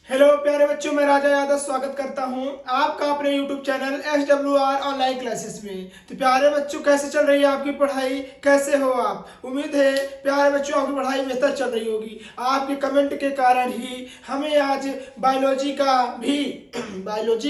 Hello प्यारे बच्चों, मैं राजा यादव स्वागत करता हूं आपका अपने YouTube channel SWR online classes में। तो प्यारे बच्चों, कैसे चल रही है आपकी पढ़ाई? कैसे हो आप? उम्मीद है प्यारे बच्चों आपकी पढ़ाई बेहतर चल रही होगी। आपके कमेंट के कारण ही हमें आज बायोलॉजी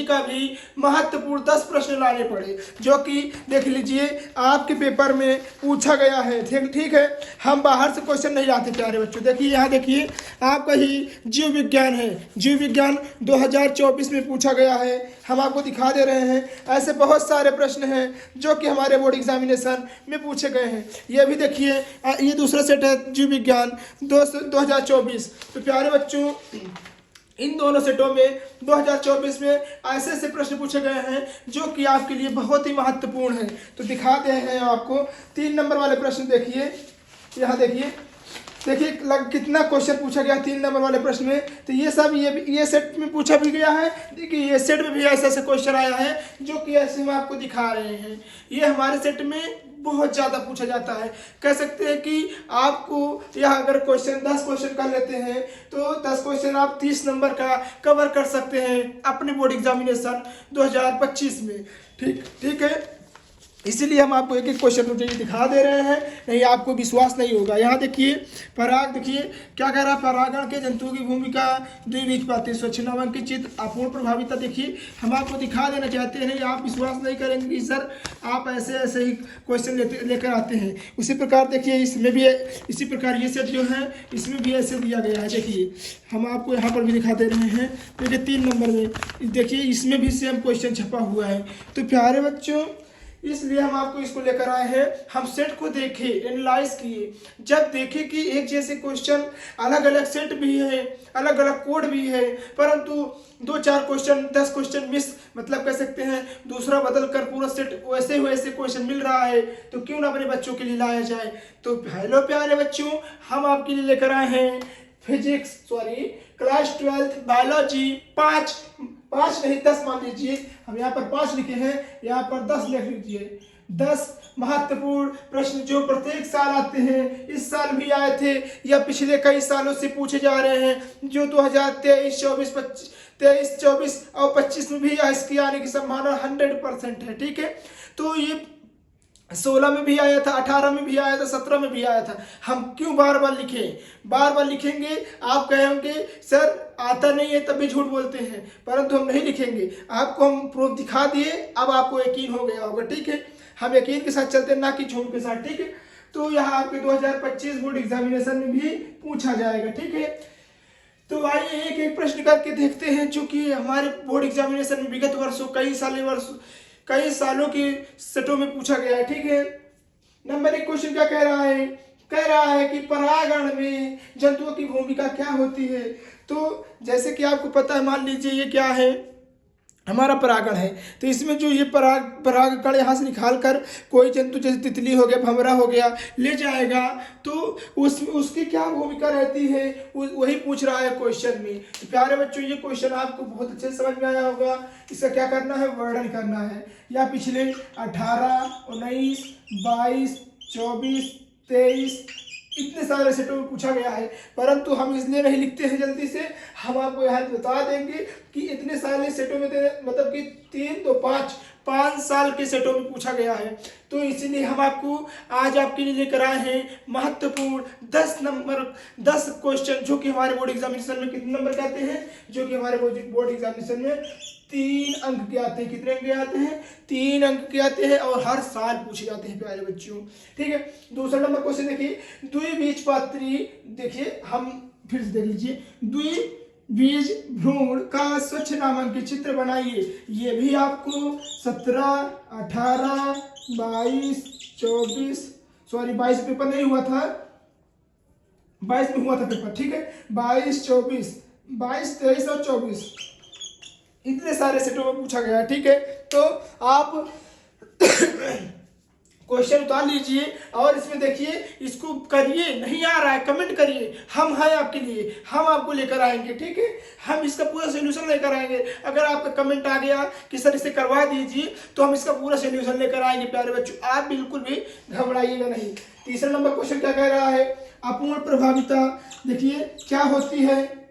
का भी महत्वपूर्ण 10 प्रश्न लाने पड़े, जो कि देख लीजिए आपके पेपर में पूछा गया है। ठीक है, हम बाहर से क्वेश्चन नहीं लाते प्यारे बच्चों। देखिए यहाँ देखिए, आपका ही जीव विज्ञान है। जीव विज्ञान 2024 में पूछा गया है। हम आपको दिखा दे रहे हैं। ऐसे बहुत सारे प्रश्न हैं जो कि हमारे बोर्ड एग्जामिनेशन में पूछे गए हैं। ये भी देखिए, ये दूसरा सेट है जीव विज्ञान 2024। तो प्यारे बच्चों, इन दोनों सेटों में 2024 में ऐसे ऐसे प्रश्न पूछे गए हैं जो कि आपके लिए बहुत ही महत्वपूर्ण है। तो दिखाते हैं आपको 3 नंबर वाले प्रश्न। देखिए यहाँ देखिए कितना क्वेश्चन पूछा गया 3 नंबर वाले प्रश्न में। तो ये सब ये सेट में पूछा भी गया है। देखिए ये सेट में भी ऐसे ऐसे क्वेश्चन आया है जो कि ऐसे हम आपको दिखा रहे हैं। ये हमारे सेट में बहुत ज़्यादा पूछा जाता है। कह सकते हैं कि आपको यह अगर 10 क्वेश्चन कर लेते हैं तो 10 क्वेश्चन आप 30 नंबर का कवर कर सकते हैं अपने बोर्ड एग्जामिनेशन 2025 में। ठीक है, इसीलिए हम आपको एक एक क्वेश्चन मुझे दिखा दे रहे हैं, नहीं आपको विश्वास नहीं होगा। यहाँ देखिए देखिए क्या कह रहा है, परागण के जंतुओं की भूमिका द्विबीजपत्री स्वच्छ नामांकित अपूर्ण प्रभाविता। देखिए हम आपको दिखा देना चाहते हैं, नहीं आप विश्वास नहीं करेंगे कि सर आप ऐसे ही क्वेश्चन लेकर आते हैं। उसी प्रकार देखिए इसमें भी इसी प्रकार ये सेट जो है इसमें भी ऐसे दिया गया है। देखिए हम आपको यहाँ पर भी दिखा दे रहे हैं। देखिए 3 नंबर में देखिए इसमें भी सेम क्वेश्चन छपा हुआ है। तो प्यारे बच्चों, इसलिए हम आपको इसको लेकर आए हैं। हम सेट को देखे, एनालाइज किए, जब देखे कि एक जैसे क्वेश्चन अलग अलग सेट भी है, अलग अलग कोड भी है, परंतु 2-4 क्वेश्चन 10 क्वेश्चन मिस मतलब कह सकते हैं दूसरा बदल कर पूरा सेट वैसे क्वेश्चन मिल रहा है, तो क्यों ना अपने बच्चों के लिए लाया जाए। तो हेलो प्यारे बच्चों, हम आपके लिए लेकर आए हैं क्लास 12 बायोलॉजी 5 नहीं 10 मान लीजिए। हम यहाँ पर 5 लिखे हैं, यहाँ पर 10 लिख लीजिए। 10 महत्वपूर्ण प्रश्न जो प्रत्येक साल आते हैं, इस साल भी आए थे या पिछले कई सालों से पूछे जा रहे हैं, जो 2023, 24 और 25 में भी इसकी आने की संभावना 100% है। ठीक है, तो ये 16 में भी आया था, 18 में भी आया था, 17 में भी आया था। हम क्यों बार बार लिखेंगे? आप कहेंगे सर आता नहीं है तब भी झूठ बोलते हैं, परंतु हम नहीं लिखेंगे। आपको हम प्रूफ दिखा दिए, अब आपको यकीन हो गया होगा। ठीक है, हम यकीन के साथ चलते हैं, ना कि झूठ के साथ। ठीक है, तो यहाँ आपके 2025 बोर्ड एग्जामिनेशन में भी पूछा जाएगा। ठीक है, तो आइए एक एक प्रश्न करके देखते हैं, जो कि हमारे बोर्ड एग्जामिनेशन में विगत वर्षों कई सालों के सेटों में पूछा गया है। ठीक है, नंबर 1 क्वेश्चन क्या कह रहा है कि परागण में जंतुओं की भूमिका क्या होती है। तो जैसे कि आपको पता है, मान लीजिए ये क्या है, हमारा परागण है। तो इसमें जो ये परागकण यहाँ से निकाल कर कोई जंतु जैसे तितली हो गया, भंवरा हो गया, ले जाएगा, तो उसकी क्या भूमिका रहती है, वही पूछ रहा है क्वेश्चन में। तो प्यारे बच्चों, ये क्वेश्चन आपको बहुत अच्छे से समझ में आया होगा। इसका क्या करना है, वर्णन करना है। या पिछले 18, 19, 22, 24, 23 इतने सारे सेटों में पूछा गया है, परंतु हम इसलिए नहीं लिखते हैं जल्दी से। हम आपको यहाँ बता देंगे कि इतने सारे सेटों में मतलब कि 3 तो 5 साल के सेटों में पूछा गया है। तो इसीलिए हम आपको आज आपके लिए लेकर आए हैं महत्वपूर्ण 10 क्वेश्चन, जो कि हमारे बोर्ड एग्जामिनेशन में कितने नंबर के आते हैं, जो कि हमारे बोर्ड एग्जामिनेशन में 3 अंक के आते हैं। कितने अंक के आते हैं? 3 अंक के आते हैं, और हर साल पूछे जाते हैं प्यारे बच्चों। ठीक है, दूसरा नंबर क्वेश्चन देखिए, द्विबीजपत्री। देखिए हम फिर से देख लीजिए, द्विबीज भ्रूण का स्वच्छ नामांकित चित्र बनाइए। ये भी आपको 17, 18, 22, 24 22 पेपर नहीं हुआ था, 22 में हुआ था पेपर। ठीक है, 22, 24, 22, 23 और 24 इतने सारे सेटों में पूछा गया है। ठीक है, तो आप क्वेश्चन उतार लीजिए और इसमें देखिए, इसको करिए। नहीं आ रहा है कमेंट करिए, हम हैं आपके लिए, हम आपको लेकर आएंगे। ठीक है, हम इसका पूरा सोल्यूशन लेकर आएंगे। अगर आपका कमेंट आ गया कि सर इसे करवा दीजिए, तो हम इसका पूरा सोल्यूशन लेकर आएंगे प्यारे बच्चों, आप बिल्कुल भी घबराइएगा नहीं। तीसरा नंबर क्वेश्चन क्या कह रहा है, अपूर्ण प्रभाविता। देखिए क्या होती है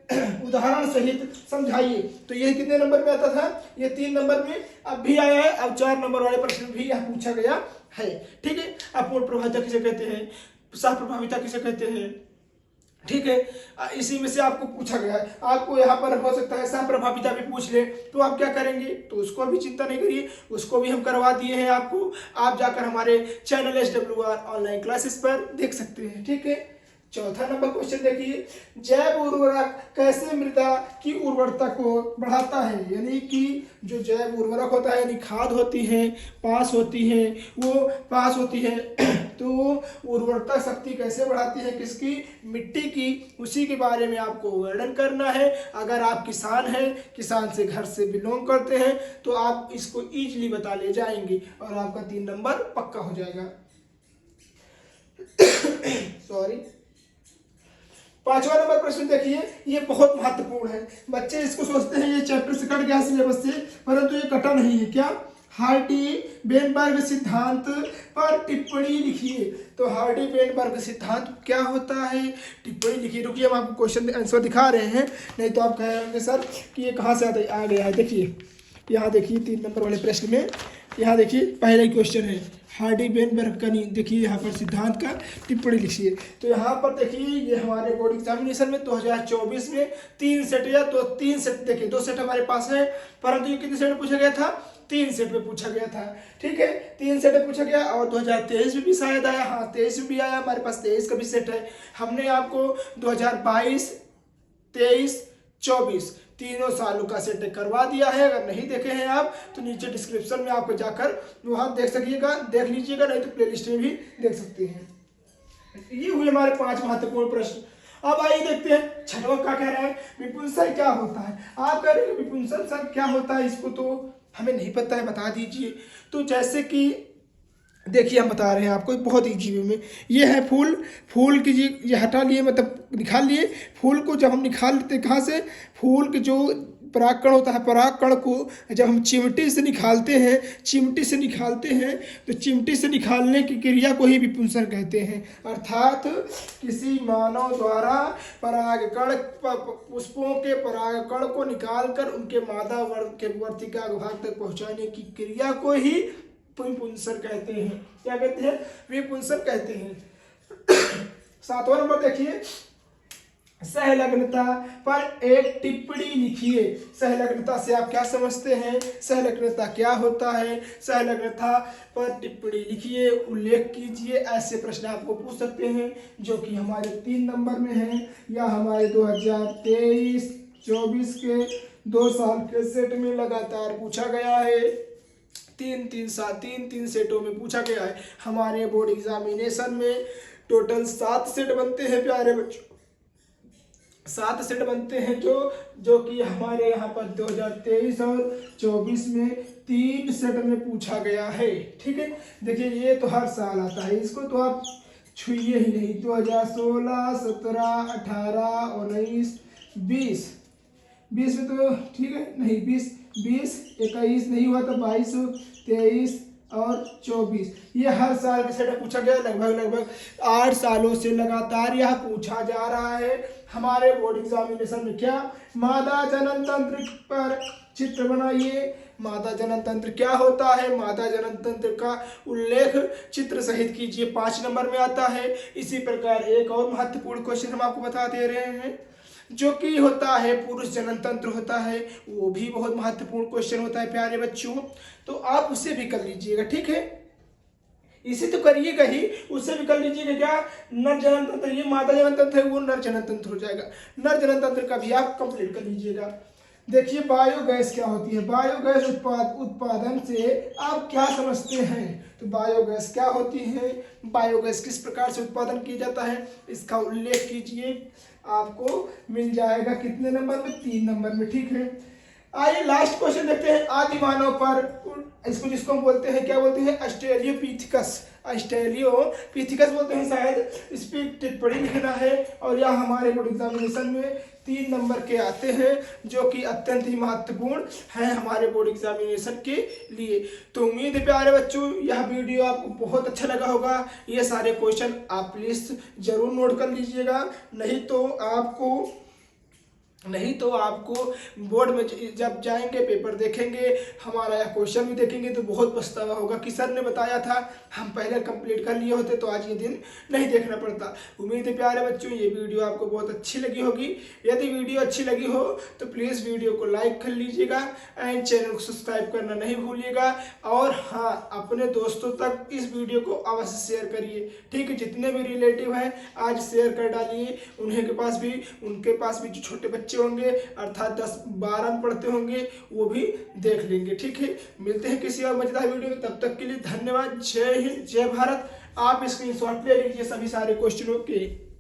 उदाहरण सहित समझाइए। तो ये कितने नंबर में आता था, ये 3 नंबर में अब भी आया है। अब 4 नंबर वाले प्रश्न भी यहाँ पूछा गया है। ठीक है, अपूर्ण प्रभाविता किसे कहते हैं, सह प्रभाविता किसे कहते हैं, ठीक है, इसी में से आपको पूछा गया है। आपको यहाँ पर हो सकता है सह प्रभाविता भी पूछ ले, तो आप क्या करेंगे, तो उसको भी चिंता नहीं करिए, उसको भी हम करवा दिए हैं आपको। आप जाकर हमारे चैनल SWR ऑनलाइन क्लासेस पर देख सकते हैं। ठीक है, चौथा नंबर क्वेश्चन देखिए, जैव उर्वरक कैसे मृदा की उर्वरता को बढ़ाता है। यानी कि जो जैव उर्वरक होता है, यानी खाद होती है, पास होती है, वो पास होती है तो उर्वरता शक्ति कैसे बढ़ाती है किसकी, मिट्टी की, उसी के बारे में आपको वर्णन करना है। अगर आप किसान हैं, किसान से घर से बिलोंग करते हैं, तो आप इसको इजीली बता ले जाएंगे और आपका 3 नंबर पक्का हो जाएगा। सॉरी, 5वां नंबर प्रश्न देखिए, ये बहुत महत्वपूर्ण है। बच्चे इसको सोचते हैं ये चैप्टर से कट गया सिलेबस से, परंतु ये कटा नहीं है। क्या, हार्डी-वेनबर्ग सिद्धांत पर टिप्पणी लिखिए। तो हार्डी-वेनबर्ग सिद्धांत क्या होता है, टिप्पणी लिखिए। रुकिए, हम आपको क्वेश्चन आंसर दिखा रहे हैं, नहीं तो आप कहेंगे सर कि ये कहाँ से आ गया है। देखिए, यहाँ देखिए 3 नंबर वाले प्रश्न में, यहाँ देखिए पहला ही क्वेश्चन है हार्डी-वेनबर्ग का, नहीं देखिए यहाँ पर सिद्धांत का टिप्पणी लिखिए। तो यहाँ पर देखिए, ये हमारे बोर्ड एग्जामिनेशन में 2024 में 3 सेट या तो 3 सेट, देखिए 2 सेट हमारे पास है, परंतु ये कितने सेट में पूछा गया था, 3 सेट में पूछा गया था। ठीक है, 3 सेट में पूछा गया, और 2023 में भी शायद आया, हाँ 23 में भी आया, हमारे पास 23 का भी सेट है। हमने आपको 2022, 23, 24 तीनों सालों का सेट करवा दिया है। अगर नहीं देखे हैं आप, तो नीचे डिस्क्रिप्शन में आपको जाकर वहां देख लीजिएगा, नहीं तो प्लेलिस्ट में भी देख सकते हैं। ये हुए हमारे 5 महत्वपूर्ण प्रश्न। अब आइए देखते हैं छठवां क्या कह रहा है, विपुंसन क्या होता है। आप कह रहे हैं विपुंसन सर क्या होता है, इसको तो हमें नहीं पता है, बता दीजिए। तो जैसे कि देखिए, हम बता रहे हैं आपको बहुत ईजी वे में। ये है फूल की जी, ये हटा लिए, मतलब निकाल लिए। फूल को जब हम निकाल लेते कहाँ से, फूल के जो परागकण होता है, परागकण को जब हम चिमटी से निकालते हैं, तो चिमटी से निकालने की क्रिया को ही विपुंसन कहते हैं। अर्थात किसी मानव द्वारा परागकण, पुष्पों के परागकण को निकालकर उनके मादा वर्ग के वर्तिका भाग तक पहुँचाने की क्रिया को ही विपुंसन कहते हैं। क्या कहते हैं, विपुंसन कहते हैं। 7वां नंबर देखिए, सहलग्नता पर एक टिप्पणी लिखिए। सहलग्नता से आप क्या समझते हैं, सहलग्नता क्या होता है, सहलग्नता पर टिप्पणी लिखिए, उल्लेख कीजिए। ऐसे प्रश्न आपको पूछ सकते हैं, जो कि हमारे 3 नंबर में हैं, या हमारे 2023-24 के 2 साल के सेट में लगातार पूछा गया है। 3 सेटों में पूछा गया है। हमारे बोर्ड एग्जामिनेशन में टोटल 7 सेट बनते हैं प्यारे बच्चों, 7 सेट बनते हैं, जो कि हमारे यहाँ पर 2023 और 24 में 3 सेट में पूछा गया है। ठीक है, देखिए ये तो हर साल आता है, इसको तो आप छुइए ही नहीं। 2016, 17, 18, 19, 20 में तो ठीक है, नहीं 20, 21 नहीं हुआ तो 22, 23 और 24, ये हर साल के सेट पूछा गया। लगभग 8 सालों से लगातार यह पूछा जा रहा है हमारे बोर्ड एग्जामिनेशन में। क्या, मादा जनन तंत्र पर चित्र बनाइए। मादा जनन तंत्र क्या होता है, मादा जनन तंत्र का उल्लेख चित्र सहित कीजिए, 5 नंबर में आता है। इसी प्रकार एक और महत्वपूर्ण क्वेश्चन हम आपको बता दे रहे हैं, जो कि होता है पुरुष जनन तंत्र होता है, वो भी बहुत महत्वपूर्ण क्वेश्चन होता है प्यारे बच्चों। तो आप उसे भी कर लीजिएगा। ठीक है, इसे तो करिएगा ही, उससे भी कर लीजिएगा। क्या, नर जनन तंत्र, ये मादा जनन तंत्र है, वो नर जनन तंत्र हो जाएगा। नर जनन तंत्र का भी आप कंप्लीट कर लीजिएगा। देखिए, बायोगैस क्या होती है, बायोगैस उत्पादन से आप क्या समझते हैं। तो बायोगैस क्या होती है, बायोगैस किस प्रकार से उत्पादन किया जाता है, इसका उल्लेख कीजिए। आपको मिल जाएगा कितने नंबर में, 3 नंबर में। ठीक है, आइए लास्ट क्वेश्चन देखते हैं। आदि मानव पर, इसको जिसको हम बोलते हैं, क्या बोलते हैं, ऑस्ट्रेलियोपिथेकस बोलते हैं शायद। इस पर टिप्पणी लिखना है, और यह हमारे बोर्ड एग्जामिनेशन में 3 नंबर के आते हैं, जो कि अत्यंत ही महत्वपूर्ण है हमारे बोर्ड एग्जामिनेशन के लिए। तो उम्मीद है प्यारे बच्चों, यह वीडियो आपको बहुत अच्छा लगा होगा। ये सारे क्वेश्चन आप प्लीज जरूर नोट कर लीजिएगा, नहीं तो आपको नहीं तो आपको बोर्ड में जब जाएंगे पेपर देखेंगे हमारा या क्वेश्चन भी देखेंगे तो बहुत पछतावा होगा कि सर ने बताया था, हम पहले कंप्लीट कर लिए होते तो आज ये दिन नहीं देखना पड़ता। उम्मीद है प्यारे बच्चों ये वीडियो आपको बहुत अच्छी लगी होगी। यदि वीडियो अच्छी लगी हो तो प्लीज़ वीडियो को लाइक कर लीजिएगा एंड चैनल को सब्सक्राइब करना नहीं भूलिएगा। और हाँ, अपने दोस्तों तक इस वीडियो को अवश्य शेयर करिए, ठीक है। जितने भी रिलेटिव हैं आज शेयर कर डालिए, उनके पास भी जो छोटे बच्चे होंगे अर्थात 10-12 में पढ़ते होंगे वो भी देख लेंगे, ठीक है। मिलते हैं किसी और मजेदार वीडियो में, तब तक के लिए धन्यवाद। जय हिंद, जय भारत। आप स्क्रीनशॉट ले लीजिए सभी सारे क्वेश्चनों के।